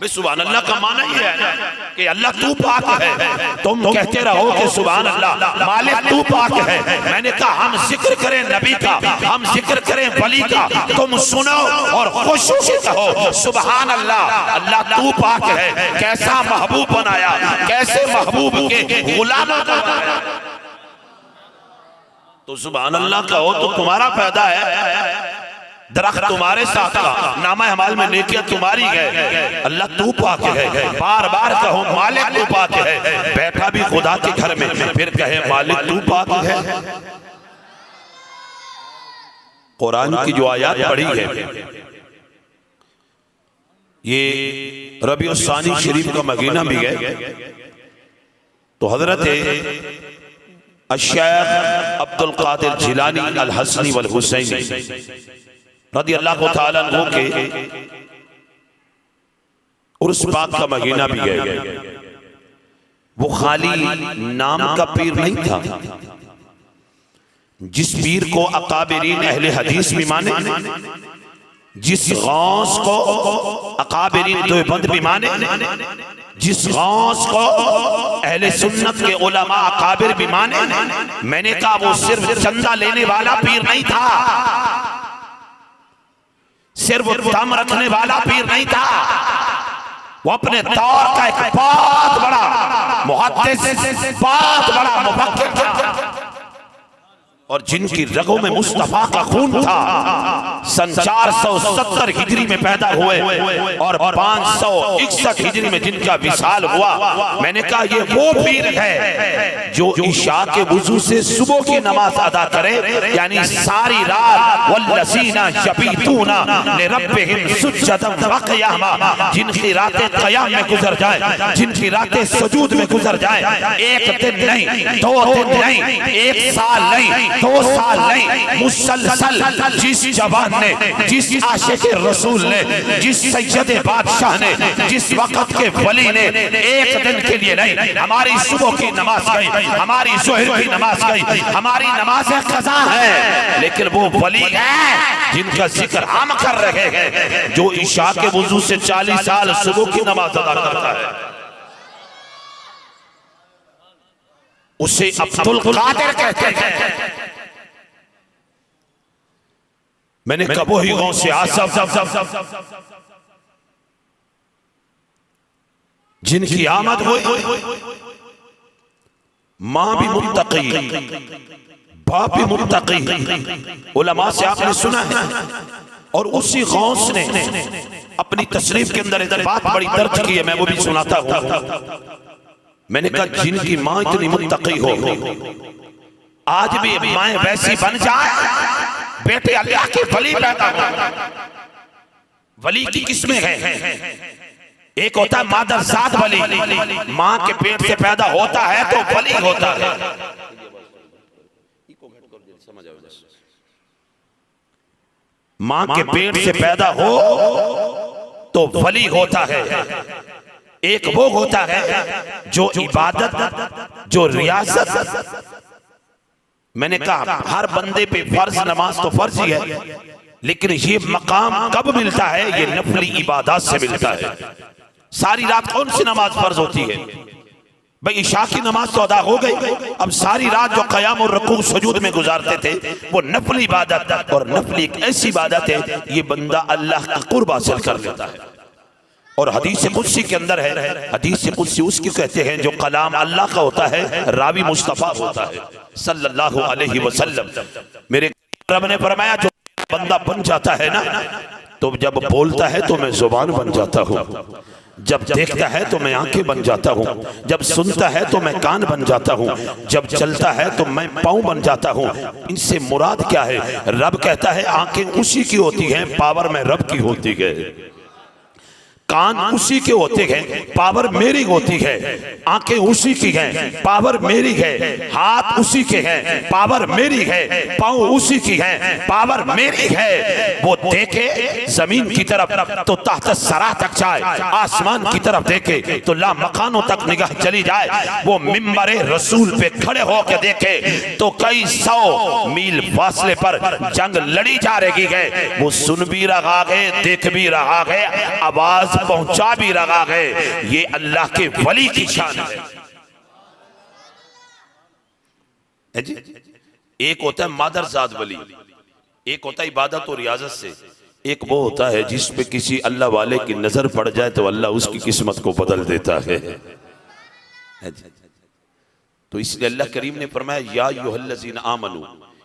भाई सुभान अल्लाह का माना ही है कि अल्लाह तू पाक है। तुम कहते रहो कि सुभान अल्लाह मालिक तू पाक है। मैंने कहा हम जिक्र करें नबी का, हम जिक्र करें वली का, तुम सुनो और खुशी से कहो सुभान अल्लाह। अल्लाह तू पाक है। कैसा महबूब बनाया, कैसे महबूब के गुलामों को बनाया। तो सुभान अल्लाह कहो तो तुम्हारा फायदा है। दरख्त तुम्हारे साथ का, नामा हमाल में नेकियां तुम्हारी है। अल्लाह तू पाक है। बार बार कहो मालिक तू पाक है। बैठा भी खुदा के घर में फिर कहे मालिक तू पाक है। कुरान की जो आयत पढ़ी है ये रबीउल सानी शरीफ का महीना भी है। तो हजरत शेख अब्दुल कादिर जिलानी अल हसनी वल हुसैनी रदी अल्लाह तआला अन्हु के उर्स पाक का महीना भी है। वो खाली नाम का पीर नहीं था। जिस पीर को अकाबिरीन अहले हदीस भी माने, जिस गौस को अकाबिरीन देवबंद भी माने, जिस गौस को अहले सुन्नत के उलमा अकाबिर भी माने, मैंने कहा वो सिर्फ चंदा लेने वाला पीर नहीं था, सिर्फ दम रखने वाला पीर नहीं था। वो अपने दौर का एक बहुत बड़ा मुहद्दिस, बहुत बड़ा मुफक्किर था और जिनकी रगों में मुस्तफा का खून था। सन 470 हिजरी में पैदा हुए और 561 हिजरी में जिनका विसाल हुआ। मैंने कहा ये वो पीर है जो इशा के वुजू से सुबह की नमाज अदा करे, यानी सारी रात वल्लज़ीना यबीतूना लिरब्बिहिम सुज्जदन व क़ियामा, जिनकी रातें क़याम में गुजर जाए, जिनकी रातें सुजूद में गुजर जाए। एक दिन नहीं, 2 दिन नहीं, 1 साल नहीं, 2 साल नहीं, मुसलसल जिस जवान ने, जिस आशिक रसूल ने, जिस सैयद बादशाह ने, जिस वक्त के वली ने एक दिन के लिए नहीं, हमारी सुबह की नमाज गई, हमारी ज़ोहर की नमाज गई, हमारी नमाज क़ज़ा है, लेकिन वो वली है जिनका जिक्र हम कर रहे हैं, जो इशा के वुजू से 40 साल सुबह की नमाज अदा करता है, उसे अब्दुल कादिर कहते हैं। मैंने कहा वही गौं से आसफ जिनकी आमद हुई, मां भी मुत्तकी, बाप भी मुत्तकी, उलमा से आपने सुना है। और उसी गौस ने अपनी तशरीफ के अंदर इधर बात बड़ी दर्ज की है, मैं वो भी सुनाता हूं। मैंने कहा जिनकी मां इतनी मुत्तकी हो, आज भी माएं वैसी बन जाए, बेटे अल्लाह के वली पैदा हो। वली की किस्में हैं, एक होता है मादरजात वली, मां के पेट से पैदा होता है तो वली होता है। मां के पेट से पैदा हो तो वली होता है। एक वो होता है जो इबादत, जो रियासत। मैंने कहा हर बंदे पे फर्ज नमाज तो फर्ज ही है, लेकिन ये मकाम कब मिलता है? ये नफली इबादत से मिलता है। सारी रात कौन सी नमाज फर्ज होती है भाई? इशा की नमाज तो अदा हो गई, अब सारी रात जो क़याम और रुकू सुजूद में गुजारते थे वो नफली इबादत, और नफली एक ऐसी इबादत है ये बंदा अल्लाह का कुर्ब हासिल कर लेता है। और हदीस कुदसी के अंदर है, हदीस कुदसी उसकी कहते हैं जो कलाम अल्लाह का होता है, रावी मुस्तफा होता है सल्लल्लाहु अलैहि वसल्लम। मेरे रब ने फरमाया जो बंदा बन जाता है ना, तो जब बोलता है तो मैं जुबान बन जाता हूँ, जब देखता है तो मैं आंखें बन जाता हूँ, जब सुनता है तो मैं कान बन जाता हूँ, जब चलता है तो मैं पाँव बन जाता हूँ। इनसे मुराद क्या है? रब कहता है आंखें उसी की होती हैं, पावर में रब की होती है। कान उसी के होते हैं, पावर मेरी होती है। आंखें उसी की हैं, पावर मेरी है। हाथ उसी के हैं, पावर मेरी है। पाँव उसी की हैं, पावर मेरी है। वो देखे जमीन की तरफ तो तहत सरा तक जाए, आसमान की तरफ देखे तो ला मकानों तक निगाह चली जाए। वो मिंबरे रसूल पे खड़े होकर देखे तो कई 100 मील फासले पर जंग लड़ी जा रही है। वो सुन भी रहा है, देख भी रहा है, आवाज पहुंचा भी रहा है, ये अल्लाह के वली की शान है जी। एक होता है मादरजाद वली, एक होता है इबादत और रियाजत से, एक वो होता है जिसपे किसी अल्लाह वाले की नजर पड़ जाए तो अल्लाह उसकी किस्मत को बदल देता है। तो इसलिए अल्लाह करीम ने फरमाया या अय्युहल्लज़ीना आमनू,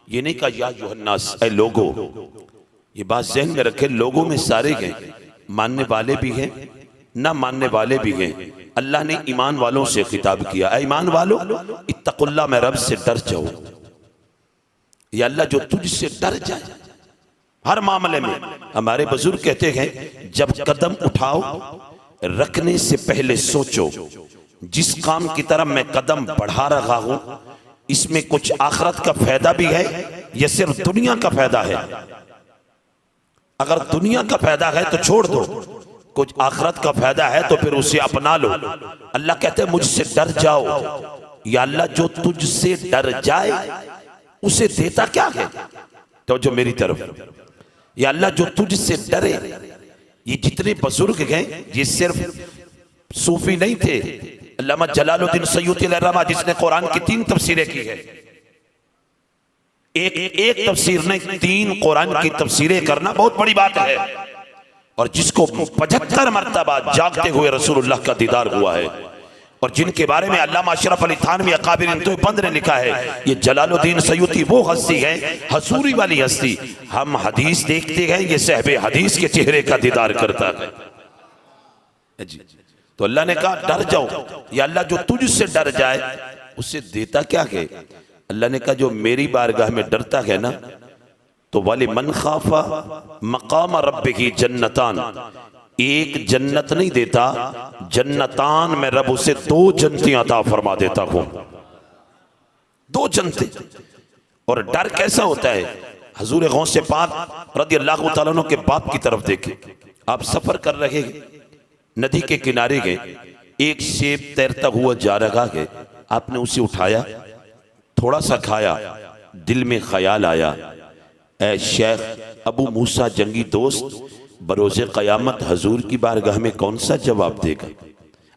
ये नहीं कहा या अय्युहन्नास, ऐ लोगो। ये बात ज़हन में रखे, लोगों में सारे हैं, मानने वाले भी हैं ना मानने वाले भी हैं। अल्लाह ने ईमान वालों से खिताब किया, ऐ ईमान वालों इत्तकुल्लाह, मैं रब से डर जाओ। या अल्लाह जो तुझसे डर जाए हर मामले में। हमारे बुजुर्ग कहते हैं जब कदम उठाओ रखने से पहले सोचो, जिस काम की तरफ मैं कदम बढ़ा रहा हूं इसमें कुछ आखिरत का फायदा भी है या सिर्फ दुनिया का फायदा है। अगर दुनिया का फायदा है तो छोड़ दो, कुछ आखिरत का फायदा है तो फिर उसे अपना लो। अल्लाह कहते हैं मुझसे डर जाओ। या अल्लाह जो तुझसे डर जाए उसे देता क्या है? तो जो मेरी तरफ, या अल्लाह जो तुझसे डरे। ये जितने बुजुर्ग हैं ये सिर्फ सूफी नहीं थे। अल्लामा जलालुद्दीन सयूती रहमा जिसने कुरान की 3 तफसीरें की है, एक तफसीर नहीं 3 कुरान की तफसीरें करना बहुत बड़ी बात है। और जिसको 75 मरतबा जागते हुए रसूलुल्लाह का दीदार हुआ है, और जिनके बारे में अल्लामा अशरफ अली थानवी अकाबिर इंतबंद ने लिखा है, ये जलालुद्दीन सयूती वो हस्ती है, हसूरी वाली हस्ती। हम हदीस देखते हैं, ये सहबे हदीस के चेहरे का दीदार करता है जी। तो अल्लाह ने कहा डर जाओ, या अल्लाह जो तुझसे डर जाए उसे देता क्या है? अल्लाह ने कहा जो मेरी बारगाह में डरता है ना, तो वाली मन खाफा मकाम रब्बिही जन्नतान, एक जन्नत नहीं देता, जन्नतान में रब उसे 2 जन्नतें अता फरमा देता हूं। 2 जन्नतें। और डर कैसा होता है? हजूर गौसे पाक रज़ी अल्लाह तआला अन्हु के बाप की तरफ देखे, आप सफर कर रहे नदी के किनारे गए, एक सेब तैरता हुआ जा रहा है, आपने उसे उठाया, थोड़ा सा खाया, दिल में ख्याल आया, ऐ शेख अबू मूसा जंगी दोस्त, बरोज़े क़यामत हजूर की बारगाह में कौन सा जवाब देगा?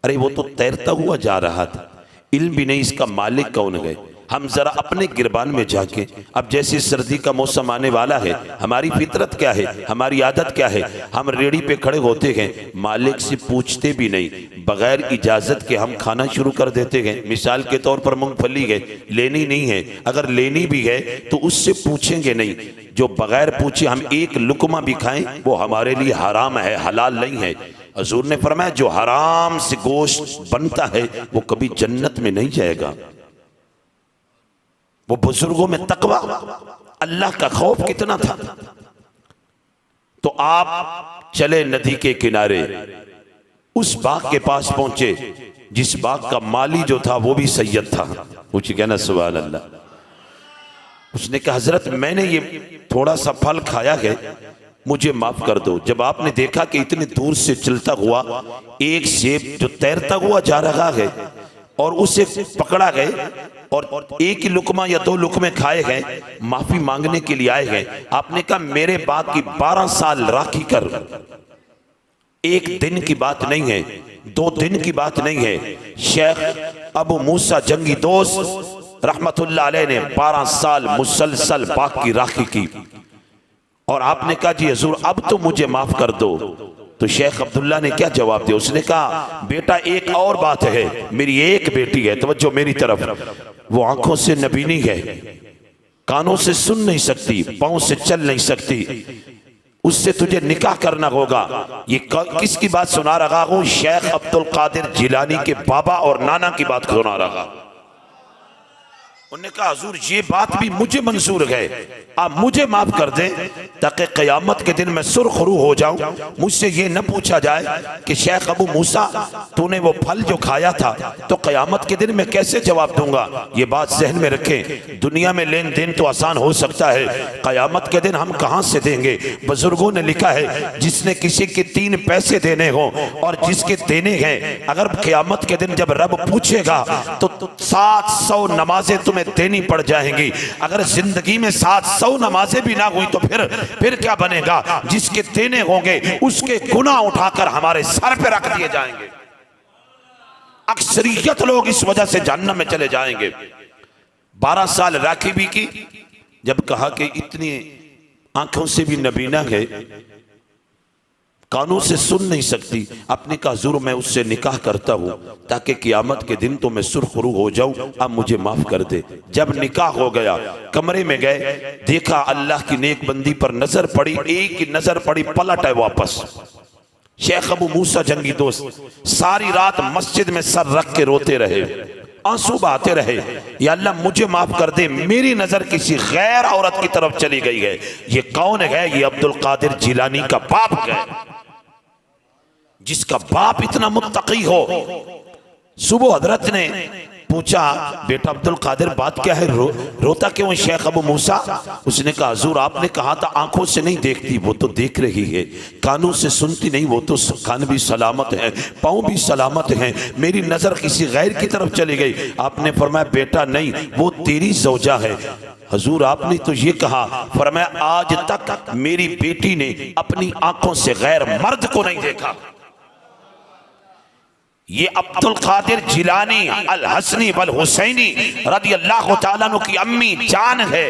अरे वो तो तैरता हुआ जा रहा था, इल्म भी नहीं इसका मालिक कौन है। हम जरा अपने गिरबान में जाके, अब जैसे सर्दी का मौसम आने वाला है, हमारी फितरत क्या है, हमारी आदत क्या है? हम रेडी पे खड़े होते हैं, मालिक से पूछते भी नहीं, बगैर इजाजत के हम खाना शुरू कर देते हैं। मिसाल के तौर पर मूंगफली है, लेनी नहीं है, अगर लेनी भी है तो उससे पूछेंगे नहीं। जो बगैर पूछे हम एक लुकमा भी खाएं वो हमारे लिए हराम है, हलाल नहीं है। हजूर ने फरमाया जो हराम से गोश्त बनता है वो कभी जन्नत में नहीं जाएगा। वो बुजुर्गों में तकवा, अल्लाह का खौफ कितना था। तो आप चले नदी के किनारे, उस बाग के पास पहुंचे जिस बाग का माली जो था वो भी सैयद था। पूछे कहना सुभान अल्लाह। उसने कहा हजरत मैंने ये थोड़ा सा फल खाया है, मुझे माफ कर दो। जब आपने देखा कि इतनी दूर से चलता हुआ एक सेब जो तैरता हुआ जा रहा है और उसे पकड़ा गए और एक ही लुकमा या 2 लुकमे खाए गए, माफी मांगने के लिए आए गए। आपने कहा मेरे बाग की 12 साल राखी कर। एक दिन की बात नहीं है, 2 दिन की बात नहीं है। शेख अबू मूसा जंगी दोस्त रहमतुल्लाह अलैह ने 12 साल मुसलसल बाग की राखी की। और आपने कहा जी हुजूर अब तो मुझे माफ कर दो। तो शेख अब्दुल्ला ने क्या जवाब दिया? उसने कहा बेटा एक और बात है, मेरी एक बेटी है, तवज्जो मेरी तरफ, वो आंखों से नबीनी है, कानों से सुन नहीं सकती, पांव से चल नहीं सकती, उससे तुझे निकाह करना होगा। ये किसकी बात सुना रहा हूं? शेख अब्दुल कादिर जिलानी के बाबा और नाना की बात सुना रहा। उन्होंने कहा हुजूर ये बात भी मुझे मंजूर है, आप मुझे माफ कर दें ताकि क़यामत के दिन मैं सुरखरू हो जाऊं, मुझसे ये न पूछा जाए कि शेख अबू मूसा तूने वो फल जो खाया था तो क़यामत के दिन मैं कैसे जवाब दूंगा। ये बात जहन में रखें, दुनिया में लेन देन तो आसान हो सकता है, क़यामत के दिन हम कहां से देंगे। बुजुर्गों ने लिखा है जिसने किसी के 3 पैसे देने हो और जिसके देने हैं, अगर क़यामत के दिन जब रब पूछेगा तो 700 नमाजें तुम्हें तुम्हें देनी पड़ जाएंगी। अगर जिंदगी में 700 नमाजें भी ना हुई तो फिर क्या बनेगा? जिसके देने होंगे उसके गुनाह उठाकर हमारे सर पे रख दिए जाएंगे। अक्सरियत लोग इस वजह से जहन्नम में चले जाएंगे। 12 साल राखी की, जब कहा कि इतनी आंखों से भी नबीना है, कानों से सुन नहीं सकती, अपने का हुजूर मैं उससे निकाह करता हूं ताकि क़यामत के दिन तो मैं सुरखरू हो जाऊं, अब मुझे माफ कर दे। जब निकाह हो गया, कमरे में गए, देखा अल्लाह की नेक बंदी पर नजर पड़ी, एक ही नजर पड़ी, पलट है वापस। शेख अबू मूसा जंगी दोस्त सारी रात मस्जिद में सर रख के रोते रहे, आंसू बहाते रहे, या अल्लाह मुझे माफ कर दे, मेरी नजर किसी गैर औरत की तरफ चली गई है। ये कौन है? ये अब्दुल कादिर जिलानी का बाप है, जिसका बाप इतना मुत्तकी हो। सुबह हजरत ने पूछा, बेटा अब्दुल कादिर बात क्या है, रोता क्यों है शेख अबू मूसा? उसने कहा हुजूर आपने कहा था आंखों से नहीं देखती, वो तो देख रही है, कानों से सुनती नहीं, वो तो कान भी सलामत है, पाँव भी सलामत हैं, मेरी नजर किसी गैर की तरफ चली गई। आपने फरमाया बेटा नहीं, वो तेरी ज़ौजा है। हुजूर आपने तो ये कहा। फरमाया आज तक मेरी बेटी ने अपनी आंखों से गैर मर्द को नहीं देखा। ये अब्दुल कादिर जिलानी अल हसनी वल हुसैनी रदी अल्लाह तआला अन्हु की अम्मी जान है।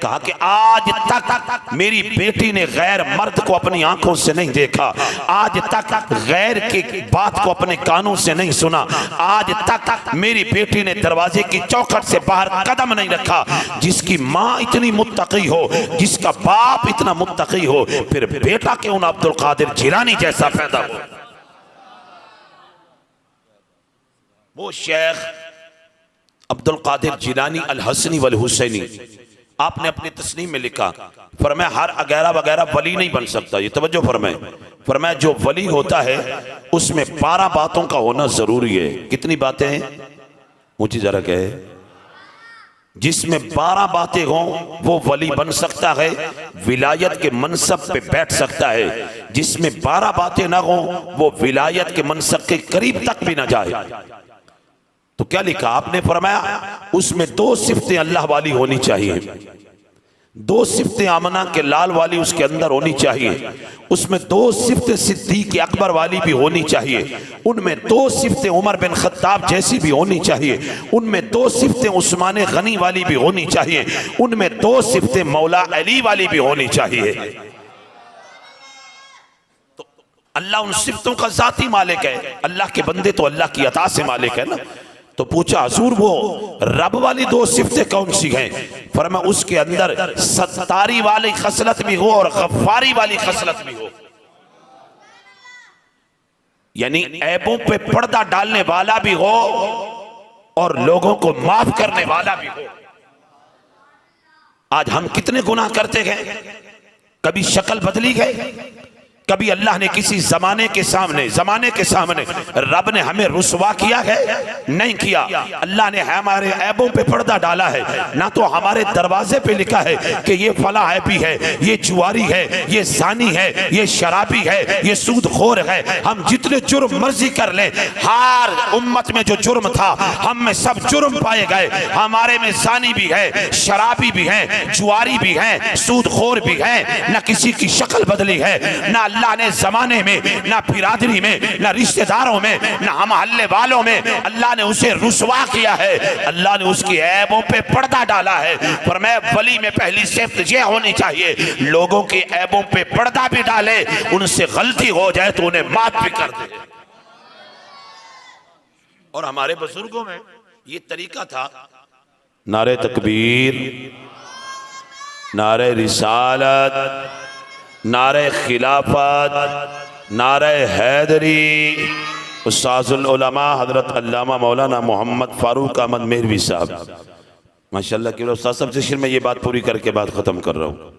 कहा कि आज तक मेरी बेटी ने गैर मर्द को अपनी आंखों से नहीं देखा, आज तक गैर की बात को अपने कानों से नहीं सुना, आज तक मेरी बेटी ने दरवाजे की चौखट से बाहर कदम नहीं रखा। जिसकी माँ इतनी मुत्तकी हो, जिसका बाप इतना मुत्तकी हो, फिर बेटा क्यों ना अब्दुल कादिर जिलानी जैसा पैदा हो। वो शेख अब्दुल कादिर जिलानी अल हसनी वल हुसैनी, आपने अपनी तस्नीम में लिखा, फरमाया हर अगैरा वगैरह वली नहीं बन सकता। ये तवज्जो फरमाए, फरमाया जो वली होता है उसमें 12 बातों का होना जरूरी है। कितनी बातें हैं? ऊंची जरा कहे। जिसमें 12 बातें हों वो वली बन सकता है, विलायत के मनसब पे बैठ सकता है। जिसमें 12 बातें ना हों वो विलायत के मनसब के करीब तक भी ना जाए। तो क्या लिखा आपने? फरमाया उसमें 2 सिफ्तें अल्लाह वाली होनी चाहिए, 2 सिफ्तें आमना के लाल वाली उसके अंदर होनी चाहिए, उसमें 2 सिफ्तें सिद्दीक अकबर वाली भी होनी चाहिए, उनमें 2 सिफ्तें उमर बिन खत्ताब जैसी भी होनी चाहिए, उनमें 2 सिफ्तें उस्मान गनी वाली भी होनी चाहिए, उनमें 2 सिफ्तें मौला अली वाली भी होनी चाहिए। तो अल्लाह उन सिफ्तों का जाती मालिक है, अल्लाह के बंदे तो अल्लाह की अता से मालिक है ना। तो पूछा हुजूर वो रब वाली 2 सिफ्तें कौन सी हैं? फरमाया उसके अंदर सत्तारी वाली खसलत भी हो और गफ्फारी वाली खसलत भी हो, यानी ऐबों पे पर्दा डालने वाला भी हो और लोगों को माफ करने वाला भी हो। आज हम कितने गुनाह करते हैं, कभी शक्ल बदली है, कभी अल्लाह ने किसी जमाने के सामने रब ने हमें रुसवा किया है? नहीं किया। अल्लाह ने हमारे ऐबों पे पर्दा डाला है, ना तो हमारे दरवाजे पे लिखा है कि ये फला ऐबी है, ये जुआरी है, ये जानी है, ये शराबी है, ये सूदखोर है। हम जितने जुर्म मर्जी कर लें, हर उम्मत में जो जुर्म था हम में सब जुर्म पाए गए। हमारे में जानी भी है, शराबी भी है, जुआरी भी है, सूदखोर भी है, ना किसी की शक्ल बदली है, ना अल्लाह ने जमाने में, ना बिरादरी में, ना रिश्तेदारों में, ना हम हल्ले वालों में अल्लाह ने उसे रुसवा किया है। अल्लाह ने उसकी ऐबों पे पर्दा डाला है। पर मैं वली में पहली सिफ्त ये होनी चाहिए, लोगों की ऐबों पे पर्दा भी डाले, उनसे गलती हो जाए तो उन्हें माफ भी कर दे। और हमारे बुजुर्गों में ये तरीका था, नारे तकबीर, नारे रिसालत, नारे खिलाफत, नारे हैदरी। उस्ताजुल उलमा हजरत अल्लामा मौलाना मोहम्मद फारूक अहमद मेहरवी साहब माशाल्लाह के उस्ताद साहब से शिर में ये बात पूरी करके बात खत्म कर रहा हूँ।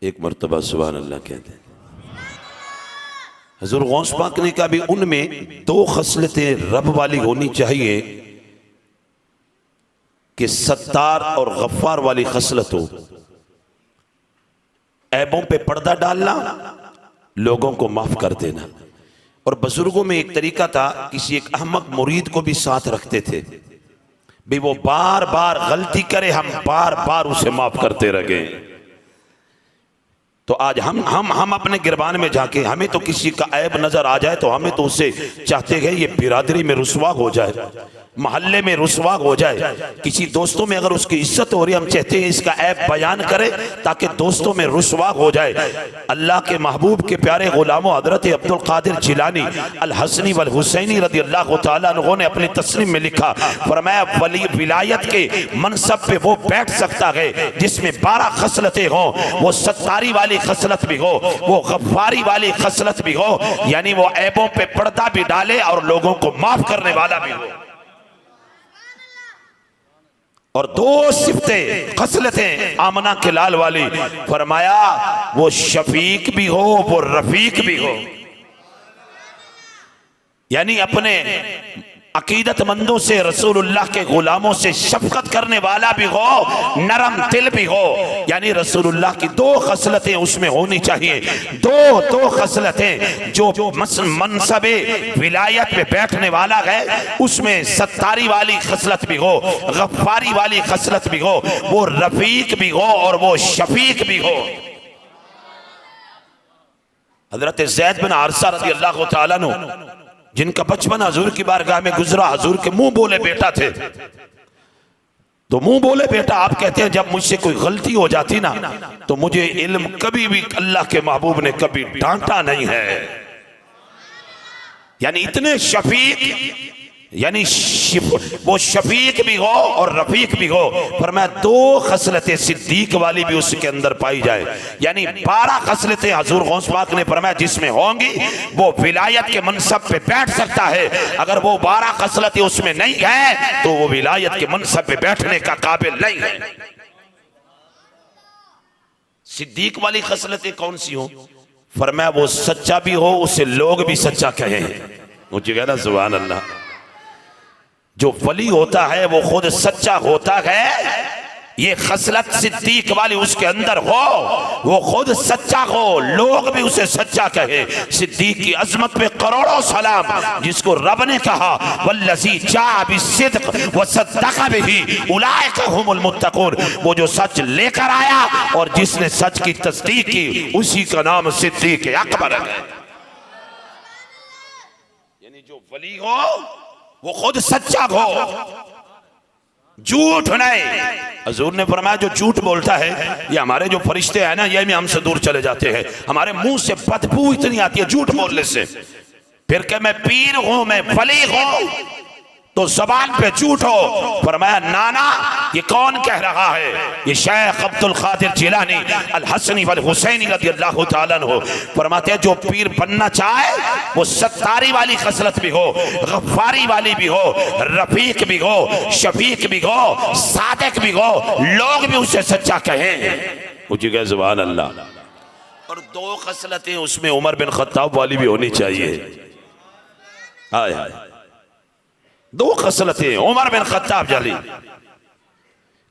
एक मर्तबा सुभान अल्लाह कहते हैं। हज़रत गौस पाक ने कहा भी उनमें 2 खसलतें रब वाली होनी चाहिए कि सत्तार और गफ्फार वाली खसलत हो। ऐबों पे पर्दा डालना, लोगों को माफ कर देना। और बुजुर्गों में एक तरीका था, किसी एक अहमक मुरीद को भी साथ रखते थे, भी वो बार बार गलती करे, हम बार बार उसे माफ करते रहे। तो आज हम अपने गिरबान में जाके, हमें तो किसी का ऐब नजर आ जाए तो हमें तो उससे चाहते हैं ये बिरादरी में रुसवा हो जाए, मोहल्ले में रुसवा हो जाए, किसी दोस्तों में अगर उसकी इज्जत हो रही है हम चाहते हैं इसका ऐब बयान करें ताकि दोस्तों में रुसवा हो जाए। अल्लाह के महबूब के प्यारे गुलामों हजरत अब्दुल कादिर जिलानी अल हसनी वल हुसैनी रज़ी अल्लाह तआला अन्हु ने अपनी तस्नीम में लिखा, फरमाया वली विलायत के मनसब पे वो बैठ सकता है जिसमें 12 खसलतें हों, वो सत्तारी वाली खसलत भी हो, वो गफ्फारी वाली खसलत भी हो, यानी वो ऐबों पे पर्दा भी डाले और लोगों को माफ करने वाला भी हो। और 2 सिफतें खसलतें आमना के लाल वाली, फरमाया वो शफीक भी हो, वो रफीक भी हो, यानी अपने अकीदतमंदों से, रसूलुल्लाह के गुलामों से शफकत करने वाला भी हो, नरम दिल भी हो, यानी रसूलुल्लाह की 2 खसलतें उसमें होनी चाहिए। दो खसलतें जो मनसबे विलायत पे बैठने वाला है उसमें सत्तारी वाली खसलत भी हो, गफ्फारी वाली खसलत भी हो, वो रफीक भी हो और वो शफीक भी हो। हजरत ज़ैद बिन हारिसा रज़ी अल्लाह तआला अन्हु जिनका बचपन हजूर की बारगाह में गुजरा, हजूर के मुंह बोले बेटा थे, तो मुंह बोले बेटा आप कहते हैं जब मुझसे कोई गलती हो जाती ना तो मुझे इल्म कभी भी अल्लाह के महबूब ने कभी डांटा नहीं है। यानी इतने शफीक, यानी वो शफीक भी हो और रफीक भी हो। पर मैं 2 खसलतें सिद्दीक वाली भी उसके अंदर पाई जाए, यानी 12 खसलतें हजूर गौस पाक ने फरमाया जिसमें होंगी वो विलायत के मनसब पे बैठ सकता है। अगर वो 12 खसलतें उसमें नहीं है तो वो विलायत के मनसब पे बैठने का काबिल नहीं है। सिद्दीक वाली खसलतें कौन सी हो? फरमाया वो सच्चा भी हो, उसे लोग भी सच्चा कहें। मुझे कहना सुभान अल्लाह। जो वली होता है वो खुद सच्चा होता है, ये खसलत सिद्दीक वाली उसके अंदर हो, वो खुद सच्चा हो, लोग भी उसे सच्चा कहे। सिद्दीक की अजमत पे करोड़ों सलाम, जिसको रब ने कहा वल्लज़ी जाअ बिस्सिद्क़ व सद्दक़ बिही उलाइका हुमुल मुत्तक़ून, वो जो सच लेकर आया और जिसने सच की तस्दीक की उसी का नाम सिद्दीक अकबर है। यानी जो वली हो वो खुद सच्चा हो, झूठ नहीं। हजूर ने फरमाया जो झूठ बोलता है, ये हमारे जो फरिश्ते हैं ना ये भी हमसे दूर चले जाते हैं, हमारे मुंह से बदबू इतनी आती है झूठ बोलने से। फिर क्या मैं पीर हूं, मैं वली हूं, तो जबान पे झूठ हो। फरमाया नाना ये कौन कह रहा है? ये शेख अब्दुल कादिर जिलानी अल हसनी वल हुसैनी रज़ी अल्लाह तआला अन्हु फरमाते हैं जो पीर बनना चाहे वो सत्तारी वाली खसलत भी हो, गफ्फारी वाली भी हो, रफीक भी हो, शफीक भी हो, सादिक भी हो, लोग भी उसे सच्चा कहें। मुझे कहे सुभान अल्लाह। और 2 खसलतें उसमें उमर बिन खत्ताब वाली भी होनी चाहिए। हाय हाय, 2 खसलतें उमर बिन खत्ताब जली,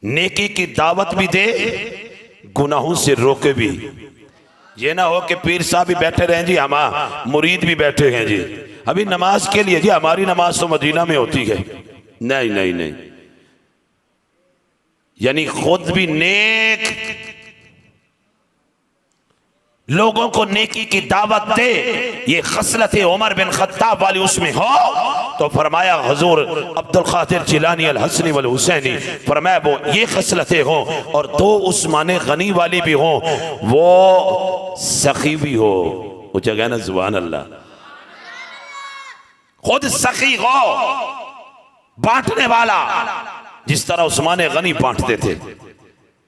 नेकी की दावत भी दे, गुनाहों से रोके भी। ये ना हो कि पीर साहब भी बैठे रहे जी, हम मुरीद भी बैठे हैं जी, अभी नमाज के लिए जी हमारी नमाज तो मदीना में होती है। नहीं नहीं नहीं, यानी खुद भी नेक, लोगों को नेकी की दावत दे, ये खसलत उमर बिन खत्ताब वाली उसमें हो। तो फरमाया हुजूर अब्दुल कादिर जिलानी अल हसनी वल हुसैनी फरमाया वो ये खसलतें हो और 2 उस्मान गनी वाली भी हो, वो सखी भी हो। मुझे कहना सुभान अल्लाह। खुद सखी हो, बांटने वाला, जिस तरह उस्मान गनी बांटते थे।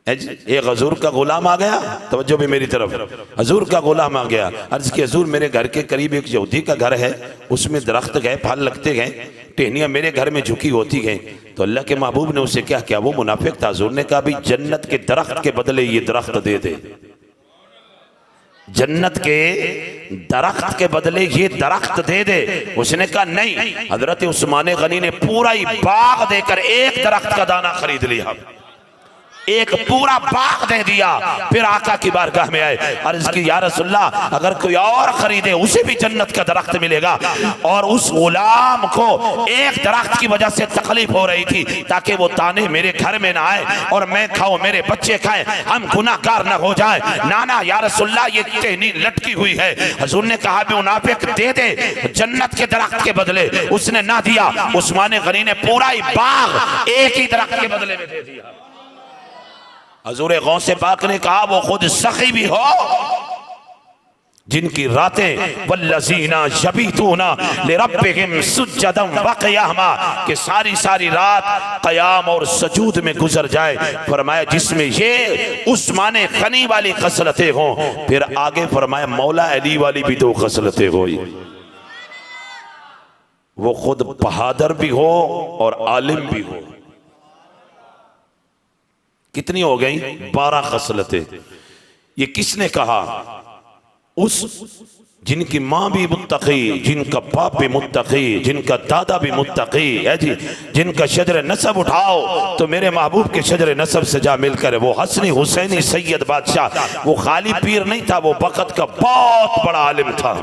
एक हजूर का गुलाम आ गया, तवज्जो भी मेरी तरफ, हजूर का गुलाम आ गया, अर्ज की हजूर मेरे घर के करीब एक यहूदी का घर है, उसमें दरख्त गए, फल लगते गए, टहनियां मेरे घर में झुकी होती गई। तो अल्लाह के महबूब ने उसे क्या किया? वो मुनाफिक था। हजूर ने कहा भी जन्नत के दरख्त के बदले ये दरख्त दे दे, जन्नत के दरख्त के बदले ये दरख्त दे दे। उसने कहा नहीं। हजरत उस्मान गनी ने पूरा ही बाग देकर एक दरख्त का दाना खरीद लिया। एक पूरा बाग दे दिया। फिर आका की बारगाह में आए, अर्ज की या रसूलल्लाह, अगर कोई और खरीदे उसे भी जन्नत का दरख्त मिलेगा। और उस गुलाम को एक दरख्त की वजह से तकलीफ हो रही थी, ताकि वो ताने मेरे घर में ना आए और मैं खाऊं, मेरे बच्चे खाएं, हम गुनाहगार न हो जाए। नाना या रसूलल्लाह, ये टहनी लटकी हुई है। हुजूर ने कहा भी मुनाफिक दे दे जन्नत के दरख्त के बदले। उसने ना दिया। उस्मान गनी ने पूरा ही बाग एक ही दरख्त के बदले में दे दिया। हजूर गौसे पाक ने कहा वो खुद सखी भी हो, जिनकी रातें वल्लज़ीना यबीतूना लिरब्बिहिम सुज्जदन व क़ियामा, कि सारी सारी रात क़याम और सजूद में गुजर जाए। फरमाया जिसमें ये उस्मान गनी वाली खसलतें हों। फिर आगे फरमाया मौला अली वाली भी दो खसलतें हो, वो खुद बहादुर भी हो और आलिम भी हो। कितनी हो गई? 12 खसलतें। ये किसने कहा? उस जिनकी माँ भी मुत्तकी, जिनका बाप भी मुत्तकी, जिनका दादा भी मुत्तकी है जी, जिनका शजर नसब उठाओ तो मेरे महबूब के शजर नसब से जा मिलकर। वो हसनी हुसैनी सैयद बादशाह, वो खाली पीर नहीं था, वो वक़्त का बहुत बड़ा आलिम था।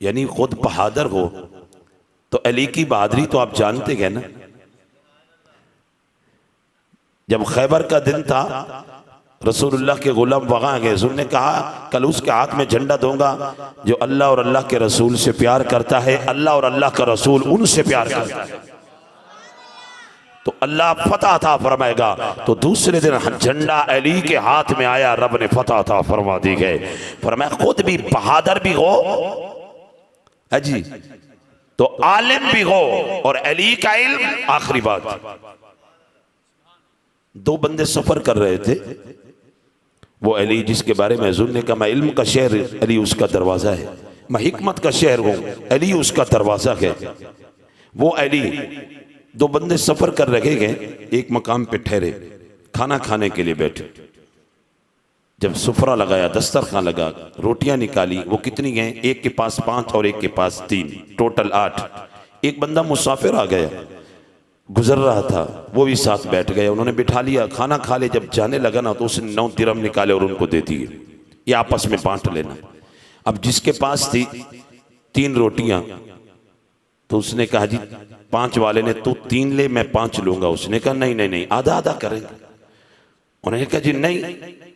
यानी खुद बहादुर हो तो अली की बहादुरी तो आप जानते हैं ना। जब खैबर का दिन था, रसूलुल्लाह के गुलाम वहां गए। हुजूर ने कहा कल उसके हाथ में झंडा दूंगा जो अल्लाह और अल्लाह के रसूल से प्यार करता है, अल्लाह और अल्लाह का रसूल उनसे प्यार करता है, तो अल्लाह फतह अता फरमाएगा। तो दूसरे दिन झंडा अली के हाथ में आया, रब ने फतह अता फरमा दी गए। फरमाया खुद भी बहादुर भी हो है जी, तो आलिम भी हो और अली का इल्म। आखिरी बात, दो बंदे सफर कर रहे थे। वो अली जिसके बारे में हुजूर ने कहा मैं इल्म का शहर, अली उसका दरवाजा है, मैं हिकमत का शहर हूं, अली उसका दरवाजा है। वो अली, दो बंदे सफर कर रहे गए, एक मकाम पे ठहरे, खाना खाने के लिए बैठे। जब सुफरा लगाया, दस्तरखान लगा, रोटियां निकाली, वो कितनी गए? एक के पास 5 और एक के पास 3, टोटल 8। एक बंदा मुसाफिर आ गया, गुजर रहा था, वो भी साथ बैठ गए, उन्होंने बिठा लिया, खाना खा ले। जब जाने लगा ना तो उसने 9 दिरहम निकाले और उनको दे दिए, ये आपस में बांट लेना। अब जिसके पास थी 3 रोटियां, तो उसने कहा जी 5 वाले ने तू 3 ले, मैं 5 लूंगा। उसने कहा नहीं नहीं नहीं, आधा आधा करेंगे। उन्होंने कहा जी नहीं,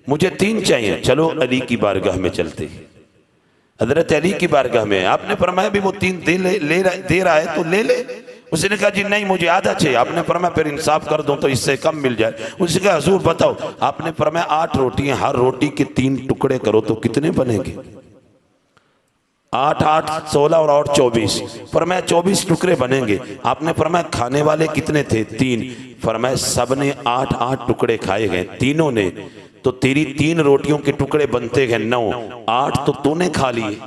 मुझे 3 चाहिए। चलो अली की बारगाह में चलते हैं। हजरत अली की बारगाह में आपने फरमाया भी वो 3 दे रहा है तो ले ले। उसने कहा जी नहीं, मुझे आधा चाहिए। आपने फरमाया फिर इंसाफ कर दो तो इससे कम मिल जाए। उसने कहा हुजूर बताओ। आपने फरमाया 8 रोटियां, हर रोटी के 3 टुकड़े करो तो कितने बनेंगे? 8 8 16 और 8 24। फरमाया 24 टुकड़े बनेंगे। आपने फरमाया खाने वाले कितने थे? 3। फरमाया सब ने 8 8 टुकड़े खाए गए, तीनों ने। तो तेरी 3 रोटियों के टुकड़े बनते हैं 9, 8 तो तूने खा लिए,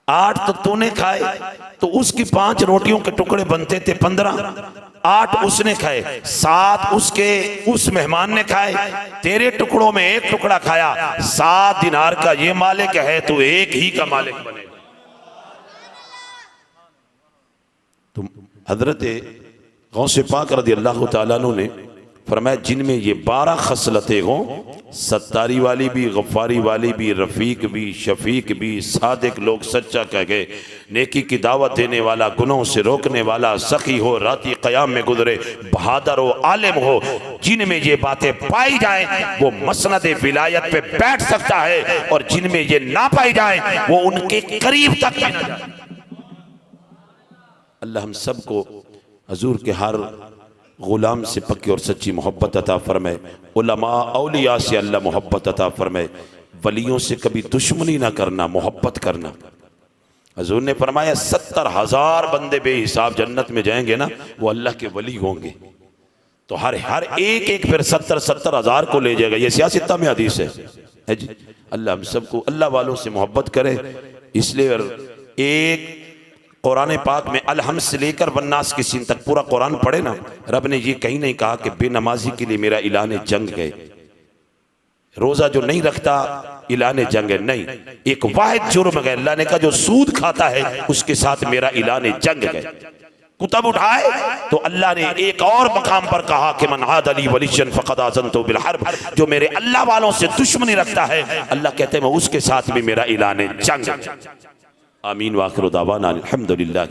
8 तो तूने खाए, तो उसकी 5 रोटियों के टुकड़े बनते थे 15, 8 उसने खाए, 7 उसके उस मेहमान ने खाए, तेरे टुकड़ों में 1 टुकड़ा खाया। 7 दिनार का ये मालिक है, तो 1 ही का मालिक बनेगा। तो हजरत गौसे पाक रज़ी अल्लाह तआला अन्हु ने फरमाया जिनमें ये 12 खसलतें हों, सत्तारी वाली भी, गफ्फारी वाली भी, रफ़ीक भी, शफीक भी, सादिक लोग सच्चा कह गए, नेकी की दावत देने वाला, गुनों से रोकने वाला, सखी हो, राती क़याम में गुजरे, बहादुर हो, आलिम हो, जिनमें ये बातें पाई जाएं वो मसनद विलायत पे बैठ सकता है, और जिनमें ये ना पाई जाएं वो उनके करीब तक भी ना जाए। अल्लाह हम सबको हजूर के हर गुलाम से पक्की और सच्ची मोहब्बत अता फरमाए। उलमा औलिया से अल्लाह मोहब्बत अता फरमाए। वलियों से कभी दुश्मनी ना करना, मोहब्बत करना। हजूर ने फरमाया 70,000 बंदे बेहिसाब जन्नत में जाएंगे ना, वो अल्लाह के वली होंगे। तो हर एक फिर 70,000 को ले जाएगा। ये सियासत में हदीस है जी। अल्लाह हम सबको अल्लाह वालों से मोहब्बत करे। इसलिए एक कुरान पाक में अलहम से लेकर वन्नास की सीन तक पूरा कुरान पढ़े ना, रब ने ये कहीं नहीं कहा कि बेनमाजी के लिए मेरा ऐलान जंग है। रोजा जो नहीं रखता इलाने जंग है, नहीं, एक वाहिद जुर्म है। अल्लाह ने कहा जो सूद खाता है उसके साथ मेरा इलाने जंग है। कुतब उठाए तो अल्लाह ने एक और मकाम पर कहा कि मन आद अली वलियन फक़द आज़नतु बिल हर्ब, जो मेरे अल्लाह वालों से दुश्मनी रखता है अल्लाह कहते हैं मैं उसके साथ भी मेरा इलाने जंग। आमीन व आखिर दावाना अल्हम्दुलिल्लाह।